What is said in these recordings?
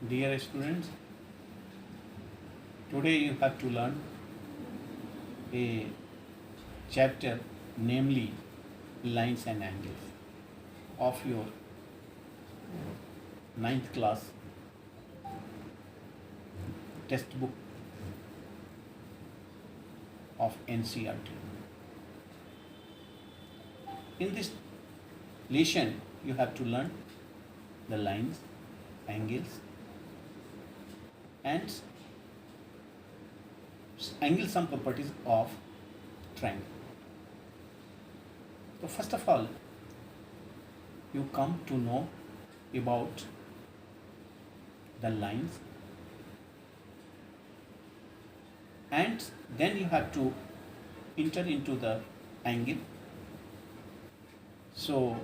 Dear students, today you have to learn a chapter, namely lines and angles, of your ninth class textbook of NCERT. In this lesson, you have to learn the lines, angles, and angle sum properties of triangle. So first of all, you come to know about the lines, and then you have to enter into the angle. So,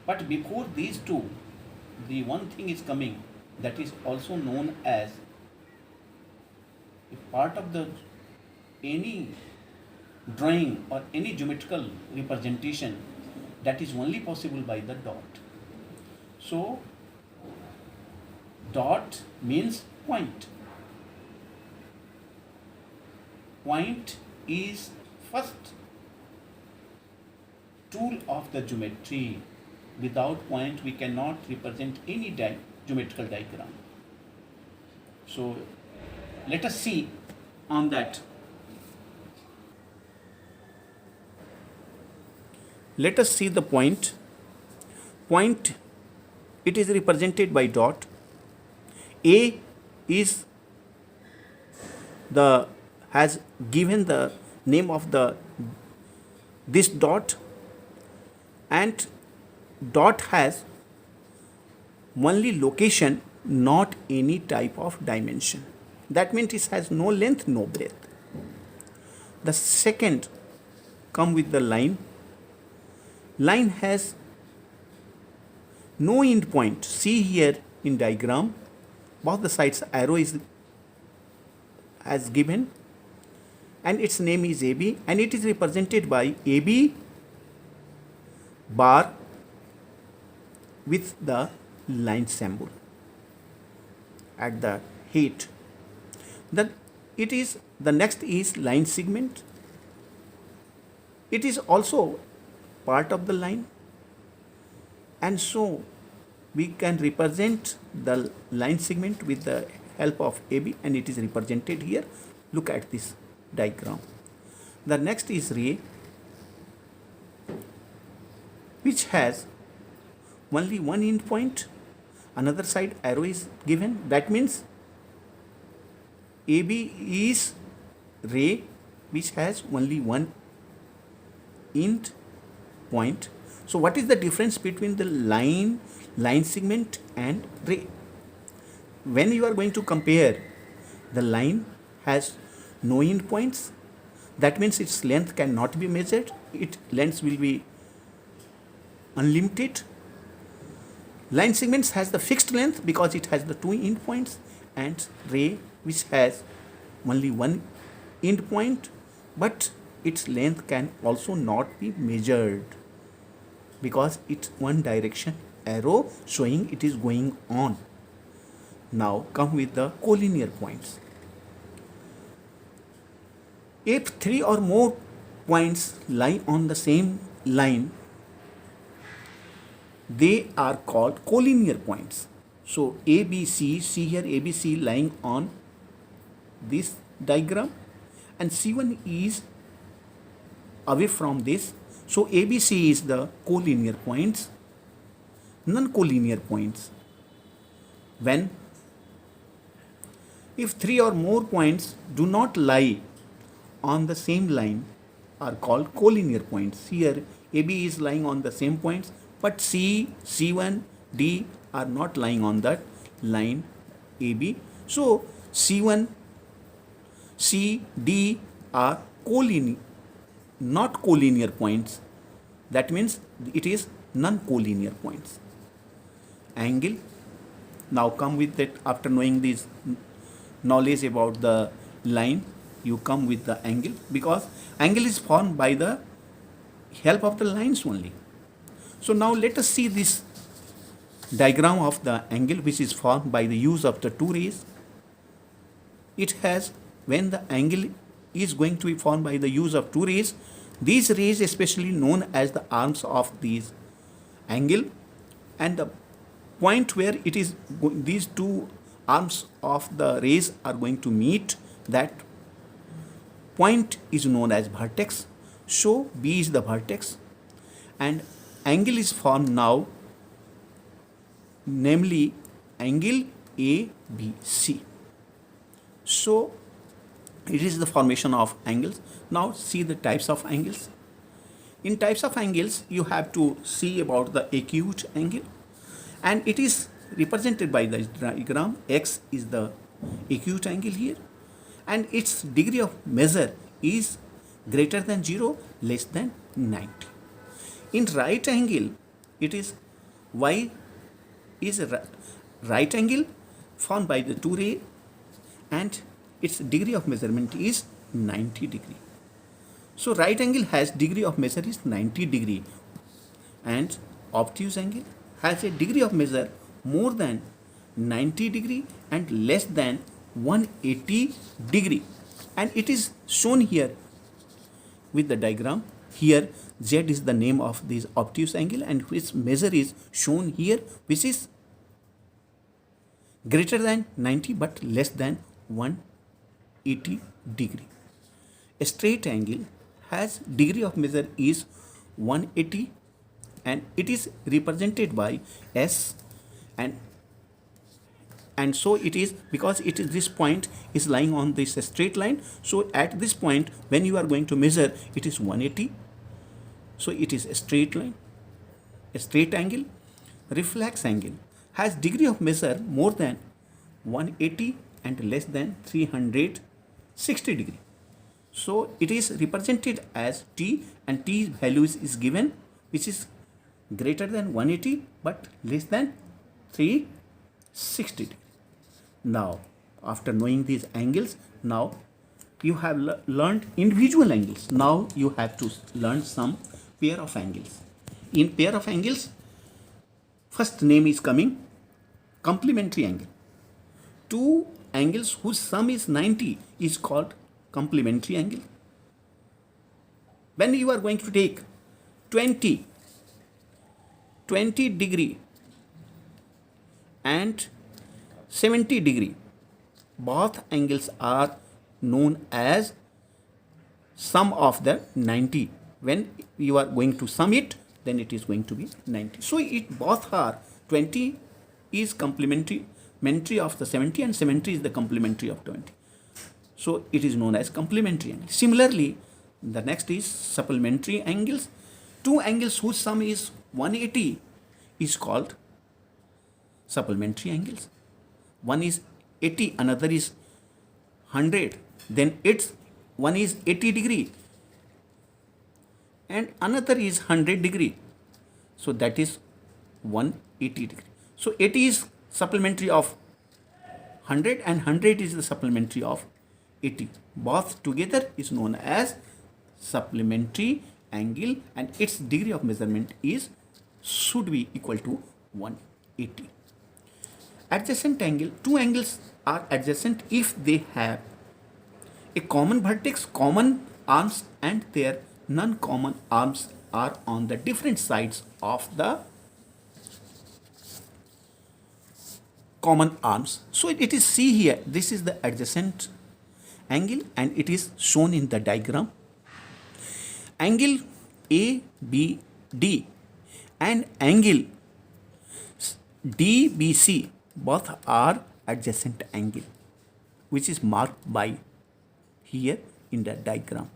but before these two, the one thing is coming that is also known as a part of the any drawing or any geometrical representation that is only possible by the dot. So dot means point. Point is first tool of the geometry. Without point we cannot represent any geometrical diagram. So let us see on that. Let us see the point. Point, it is represented by dot. A is the has given the name of the this dot, and dot has only location, not any type of dimension. That means it has no length, no breadth. The second come with the line. Line has no end point. See here in diagram, both the sides arrow is as given, and its name is AB, and it is represented by AB bar with the line symbol at the height. Then it is the next is line segment. It is also part of the line, and so we can represent the line segment with the help of AB, and it is represented here. Look at this diagram. The next is ray, which has only one end point. Another side arrow is given. That means AB is ray which has only one end point. So what is the difference between the line segment and ray? When you are going to compare, the line has no end points. That means its length cannot be measured. Its length will be unlimited. Line segments has the fixed length because it has the two end points, and ray which has only one end point, but its length can also not be measured because it's one direction arrow showing it is going on. Now come with the collinear points. If three or more points lie on the same line, they are called collinear points. So ABC, see here ABC lying on this diagram, and C1 is away from this. So ABC is the collinear points. Non-collinear points, when if three or more points do not lie on the same line, are called collinear points. Here AB is lying on the same points, but C, C1, D are not lying on that line AB. So C1, C, D are collinear, not collinear points. That means it is non-collinear points. Angle. Now come with that. After knowing this knowledge about the line, you come with the angle, because angle is formed by the help of the lines only. So now let us see this diagram of the angle which is formed by the use of the two rays. It has, when the angle is going to be formed by the use of two rays, these rays especially known as the arms of these angle, and the point where it is these two arms of the rays are going to meet, that point is known as vertex. So B is the vertex and angle is formed now, namely angle ABC. So it is the formation of angles. Now see the types of angles. In types of angles, you have to see about the acute angle, and it is represented by the diagram. X is the acute angle here, and its degree of measure is greater than 0, less than 90. In right angle, it is Y is a right angle formed by the two ray, and its degree of measurement is 90 degree. So right angle has degree of measure is 90 degree, and obtuse angle has a degree of measure more than 90 degree and less than 180 degree, and it is shown here with the diagram. Here Z is the name of this obtuse angle, and which measure is shown here, which is greater than 90 but less than 180 degree. A straight angle has degree of measure is 180, and it is represented by S, and so it is, because it is, this point is lying on this straight line. So at this point, when you are going to measure, it is 180. So it is a straight line, a straight angle. Reflex angle has degree of measure more than 180 and less than 360 degree. So it is represented as T, and T values is given, which is greater than 180 but less than 360 degree. Now, after knowing these angles, now you have learned individual angles. Now you have to learn some pair of angles. In pair of angles, first name is coming complementary angle. Two angles whose sum is 90 is called complementary angle. When you are going to take 20 degree and 70 degree, both angles are known as sum of the 90. When you are going to sum it, then it is going to be 90. So it both are 20 is complementary of the 70 and 70 is the complementary of 20. So it is known as complementary angle. Similarly, the next is supplementary angles. Two angles whose sum is 180 is called supplementary angles. One is 80, another is 100. Then its one is 80 degree and another is 100 degree. So that is 180 degree. So 80 is supplementary of 100 and 100 is the supplementary of 80. Both together is known as supplementary angle, and its degree of measurement is should be equal to 180. Adjacent angle. Two angles are adjacent if they have a common vertex, common arms, and their non-common arms are on the different sides of the common arms. So it is, see here, this is the adjacent angle and it is shown in the diagram. Angle ABD and angle DBC both are adjacent angle, which is marked by here in the diagram.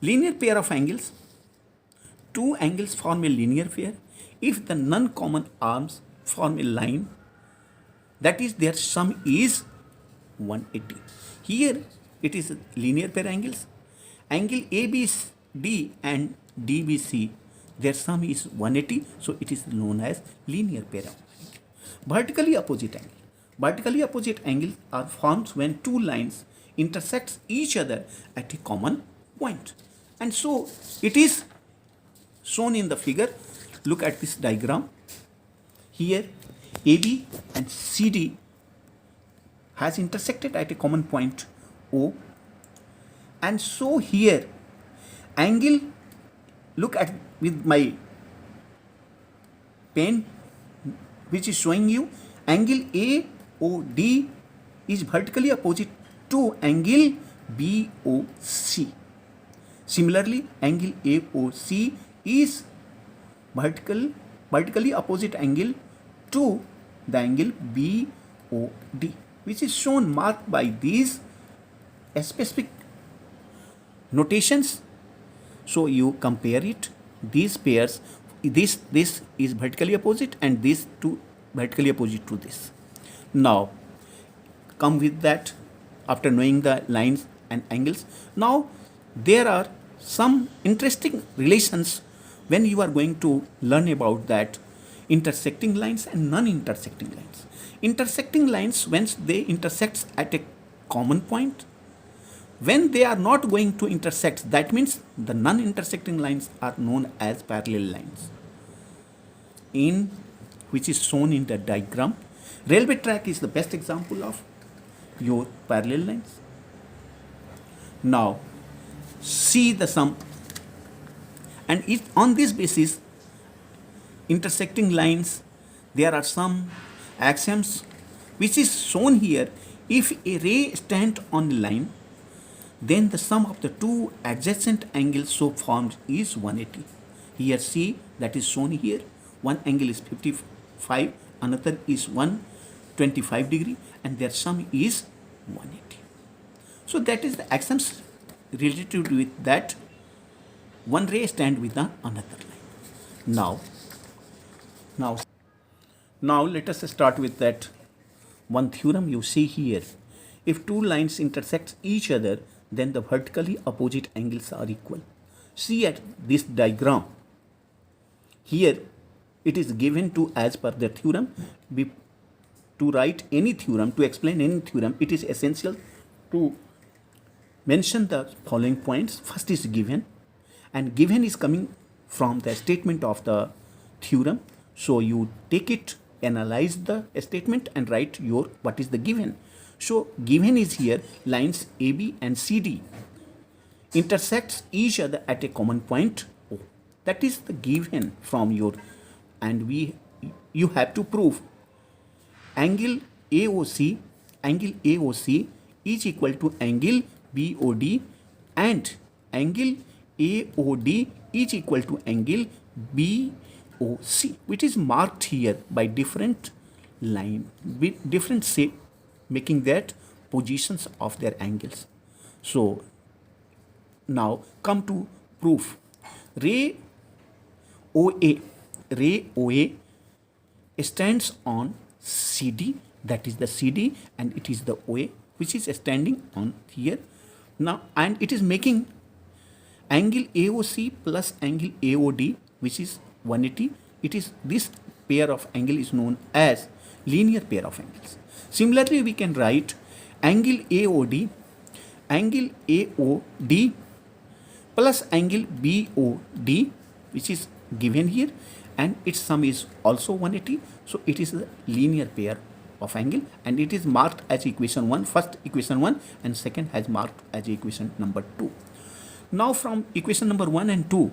Linear pair of angles. Two angles form a linear pair if the non-common arms form a line, that is their sum is 180. Here it is linear pair angles. Angle ABD and DBC, their sum is 180, so it is known as linear pair of angles. Vertically opposite angle. Vertically opposite angles are formed when two lines intersect each other at a common point. And so it is shown in the figure. Look at this diagram. here AB and CD has intersected at a common point O, and so here angle, look at with my pen which is showing you angle AOD is vertically opposite to angle BOC. Similarly, angle AOC is vertically opposite angle to the angle BOD, which is shown marked by these specific notations. So you compare it, these pairs, this is vertically opposite and these two vertically opposite to this. Now come with that, after knowing the lines and angles, now there are some interesting relations when you are going to learn about that intersecting lines and non-intersecting lines. Intersecting lines, when they intersect at a common point, when they are not going to intersect, that means the non-intersecting lines are known as parallel lines, in which is shown in the diagram. Railway track is the best example of your parallel lines. Now see the sum, and on this basis intersecting lines, there are some axioms which is shown here. If a ray stands on a line, then the sum of the two adjacent angles so formed is 180. Here see, that is shown here, one angle is 55, another is 125 degree, and their sum is 180. So that is the axioms related with that one ray stand with the another line. Now let us start with that one theorem you see here. If two lines intersect each other, then the vertically opposite angles are equal. See at this diagram. Here it is given to, as per the theorem, to write any theorem, to explain any theorem, it is essential to mention the following points. First is given, and given is coming from the statement of the theorem. So you take it, analyze the statement and write your what is the given. So given is here lines AB and CD intersects each other at a common point O. That is the given from your, and you have to prove angle AOC is equal to angle BOD, and angle AOD is equal to angle BOC, which is marked here by different line with different shape, making that positions of their angles. So now come to proof. Ray OA stands on CD, that is the CD, and it is the OA which is standing on here. Now, and it is making angle AOC plus angle AOD, which is 180. It is this pair of angle is known as linear pair of angles. Similarly, we can write angle AOD plus angle BOD, which is given here, and its sum is also 180. So it is a linear pair of angle, and it is marked as equation 1, first equation 1, and second has marked as equation number 2. Now from equation number 1 and 2,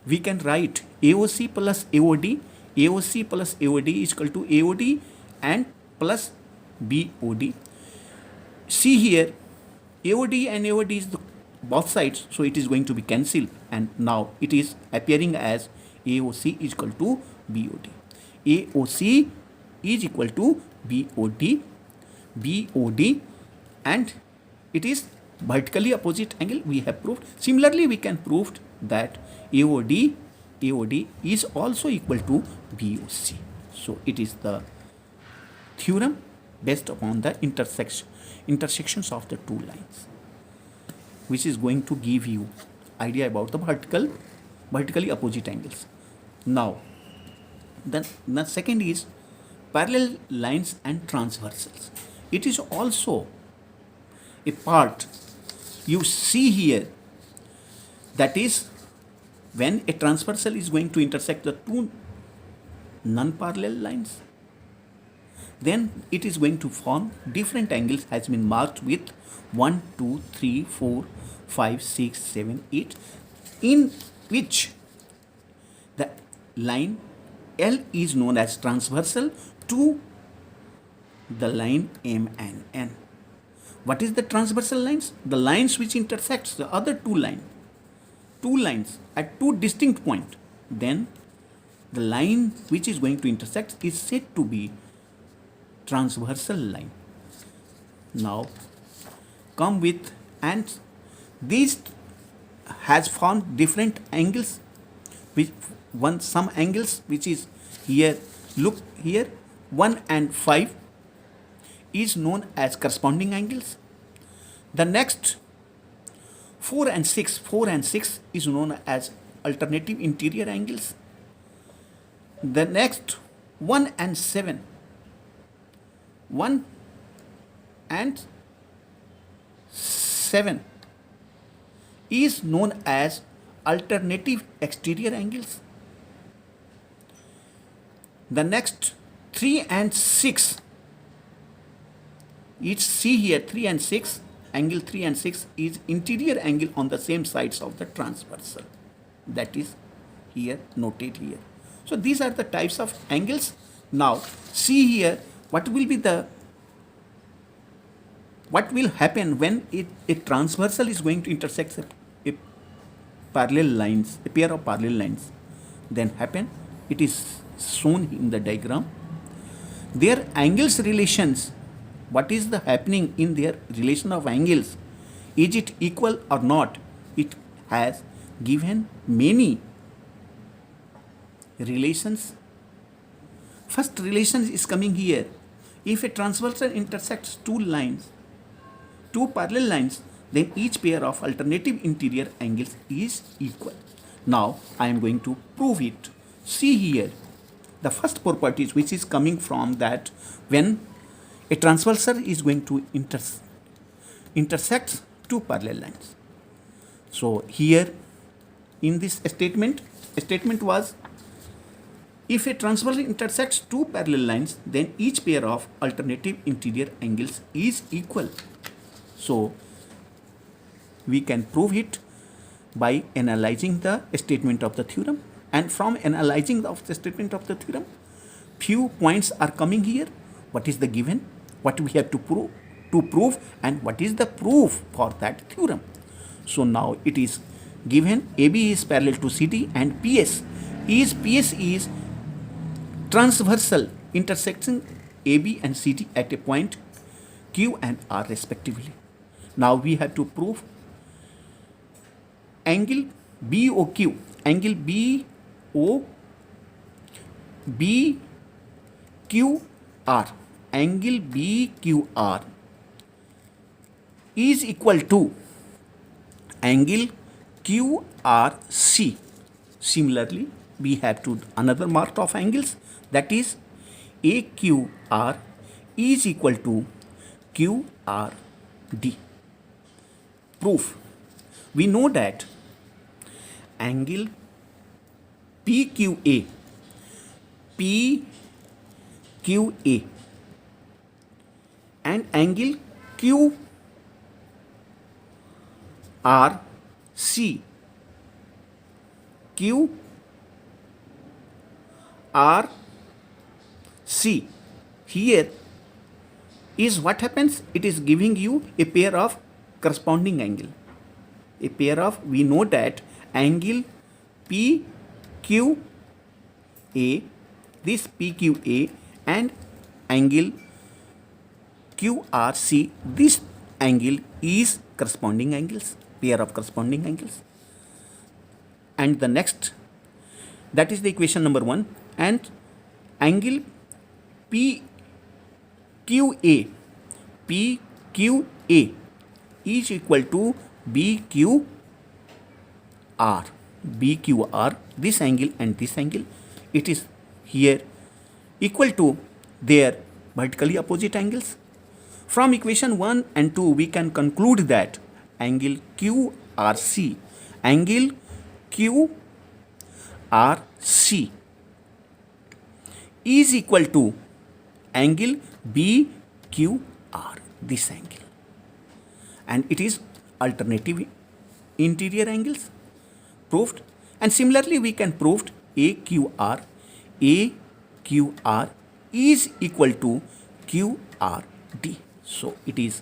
we can write AOC plus AOD. AOC plus AOD is equal to AOD and plus BOD. See here, AOD and AOD is both sides, so it is going to be cancelled, and now it is appearing as AOC is equal to BOD. AOC is equal to BOD, and it is vertically opposite angle we have proved. Similarly, we can prove that AOD is also equal to BOC. So it is the theorem based upon the intersections of the two lines, which is going to give you idea about the vertically opposite angles. Now then the second is parallel lines and transversals. It is also a part you see here, that is when a transversal is going to intersect the two non-parallel lines. Then it is going to form different angles has been marked with 1, 2, 3, 4, 5, 6, 7, 8, in which the line L is known as transversal to the line M and N. What is the transversal lines? The lines which intersects the other two lines at two distinct points. Then the line which is going to intersect is said to be transversal line. Now come with, and these has formed different angles, which some angles which is here, look here, 1 and 5 is known as corresponding angles. The next 4 and 6 is known as alternative interior angles. The next 1 and 7 is known as alternative exterior angles. The next 3 and 6, each see here 3 and 6, angle 3 and 6 is interior angle on the same sides of the transversal. That is here noted here. So these are the types of angles. Now see here what will happen when a transversal is going to intersect a parallel lines, a pair of parallel lines. Then happen, it is shown in the diagram. Their angles relations, what is the happening in their relation of angles? Is it equal or not? It has given many relations. First relation is coming here. If a transversal intersects two parallel lines, then each pair of alternative interior angles is equal. Now I am going to prove it. See here, the first properties which is coming from that when a transversal is going to intersect two parallel lines. So here in this statement was, if a transversal intersects two parallel lines, then each pair of alternative interior angles is equal. So we can prove it by analyzing the statement of the theorem. And from analyzing the statement of the theorem, few points are coming here. What is the given? What we have to prove, and what is the proof for that theorem? So now it is given AB is parallel to CD and PS is transversal intersecting AB and CD at a point Q and R respectively. Now we have to prove angle BOQ, angle BQR, angle BQR is equal to angle QRC. Similarly, we have to another mark of angles, that is AQR is equal to QRD. Proof. We know that angle PQA and angle QRC here is what happens. It is giving you a pair of corresponding angle. A pair of, we know that angle PQA, this PQA and angle QRC, this angle is corresponding angles, pair of corresponding angles. And the next, that is the equation number 1, and angle PQA is equal to BQR, this angle and this angle, it is here equal to their vertically opposite angles. From equation 1 and 2 we can conclude that angle QRC is equal to angle BQR, this angle, and it is alternative interior angles proved. And similarly we can prove AQR is equal to QRD. So it is,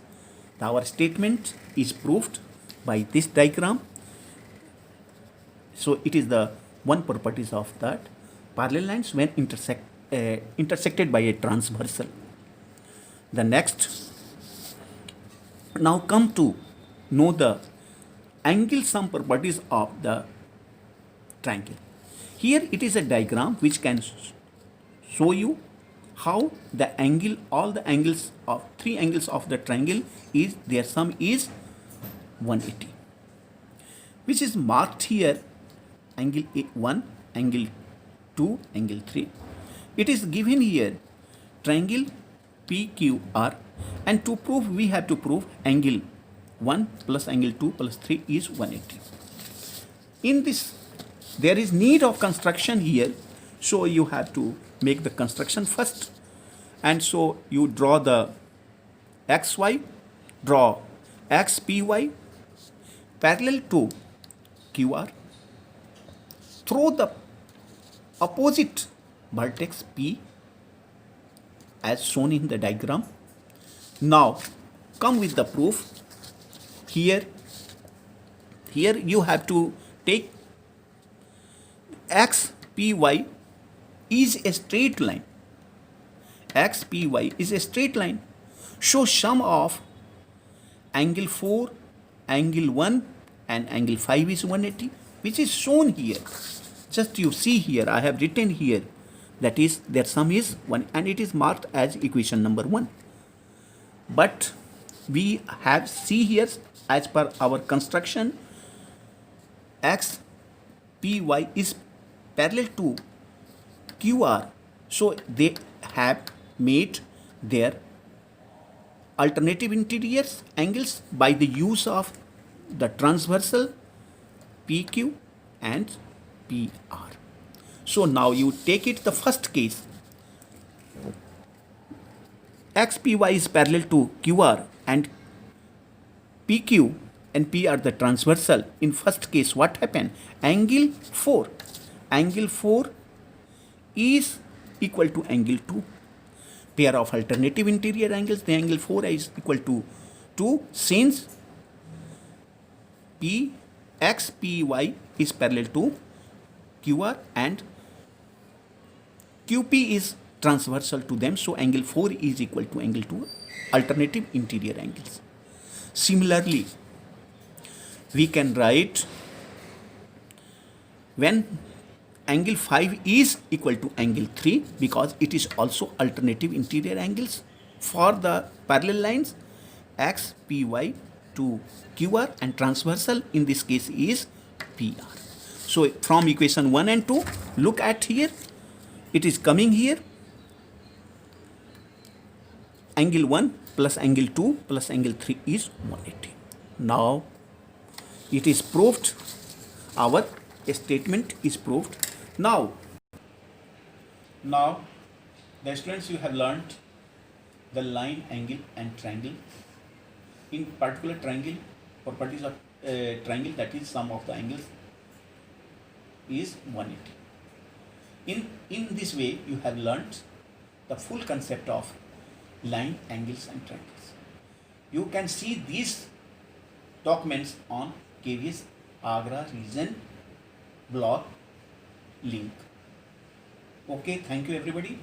our statement is proved by this diagram. So it is the one properties of that parallel lines when intersected by a transversal. The next, now come to know the angle sum properties of the triangle. Here it is a diagram which can show you how the angle, all the angles of three angles of the triangle is, their sum is 180, which is marked here angle 1, angle 2, angle 3. It is given here triangle PQR, and to prove we have to prove angle 1 plus angle 2 plus 3 is 180. In this there is need of construction here, so you have to make the construction first. And so you draw the XY, draw XPY parallel to QR, throw the opposite vertex P as shown in the diagram. Now come with the proof. Here you have to take XPY is a straight line. XPY is a straight line. So sum of angle 4, angle 1 and angle 5 is 180, which is shown here. Just you see here, I have written here, that is their sum is 1, and it is marked as equation number 1. But we have see here, as per our construction, XPY is parallel to QR, so they have made their alternative interiors angles by the use of the transversal PQ and PR. So now you take it the first case, XPY is parallel to QR and PQ and P are the transversal. In first case what happened? Angle 4 is equal to angle 2. Pair of alternative interior angles, the angle 4 is equal to 2, since XPY is parallel to QR and QP is transversal to them, so angle 4 is equal to angle 2, alternative interior angles. Similarly, we can write when angle 5 is equal to angle 3, because it is also alternative interior angles for the parallel lines XPY to QR, and transversal in this case is PR. So from equation 1 and 2, look at here, it is coming here angle 1 plus angle 2 plus angle 3 is 180. Now it is proved, our statement is proved. Now the students, you have learnt the line, angle and triangle. In particular triangle, properties of triangle, that is sum of the angles is 180. In this way you have learnt the full concept of line, angles and triangles. You can see these documents on KVS Agra region blog link. Okay, thank you everybody.